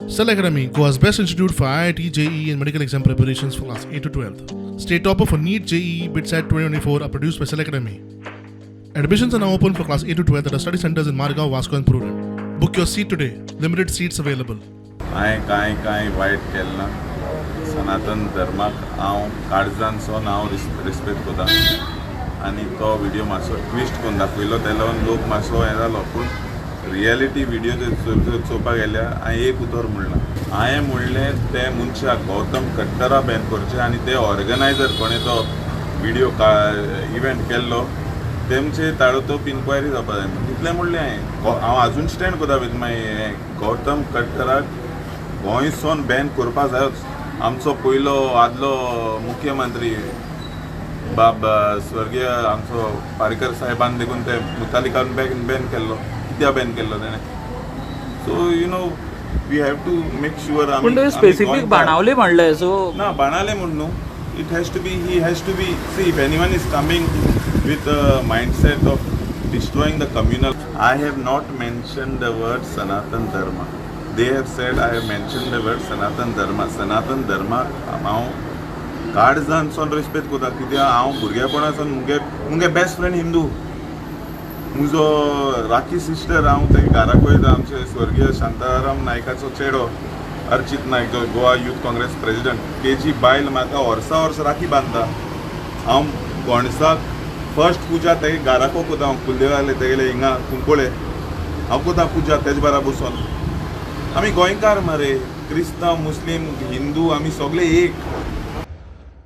Cell Academy, Goa's best institute for IIT, JEE and medical exam preparations for class 8 to 12th. State topper for NEET, JEE, BITSAT 2024 are produced by Cell Academy. Admissions are now open for class 8 to 12th at our study centers in Margao, Vasco and Prudent. Book your seat today. Limited seats available. हांवें कांय वायट केलें ना. सनातन धर्माक हांव काळजांचो हांव respect करता आनी तो विडियो मातसो ट्विस्ट करून दाखयलो तें लागून लोक मातसो हें जालो. पूण रियलिटी विडियो चोवपाक गेल्यार हांवें एक उतर म्हणलां. हांवें म्हणलें ते मनशाक गौतम खट्टरा बॅन करचें आनी ते ऑर्गनायझर कोणें तो विडियो इव्हेंट केल्लो तेमचे ताबडतोब इन्क्वायरी जावपा जाय म्हणून तितलें म्हणलें हांव आजून स्टँड करता विथ माय गौतम खट्टराक गोंयसून बॅन करपा जायोच. आमचो पयलो आदलो मुख्यमंत्री बाब स्वर्गीय आमचो पारेकर साहेबान देखून ते मुतालिकान बॅन केल्लो. कित्याक बॅन केल्लो तेणें? So you know we have to make sure. पण ते स्पेसिफिक बाणावले म्हणले सो ना बाणाले म्हण न्हू. It has to be he has to be see if anyone is coming with a mindset of destroying the communal. I have not mentioned the word Sanatan Dharma. They have said I have mentioned the word Sanatan Dharma. Sanatan Dharma हांव काळजांतसून respect करता कित्याक हांव भुरगेपणासून मुगे best friend Hindu. म्हजो rakhi sister हांव ते घराक वयता आमचे स्वर्गीय शांताराम नायकाचो चेडो अर्चित नायक जो गोवा यूथ काँग्रेस प्रेसिडेंट तेजी बायल म्हाका वर्सा वर्स राखी बांदता. हांव गोंडसाक फर्स्ट पुजा ते घराको कोता हांव कुलदेवाले तेगेले हिंगा कुंकोळे हांव कोता पुजा तेज बारा बसून. आमी गोंयकार मरे क्रिस्तांव मुस्लीम हिंदू आमी सगळे एक.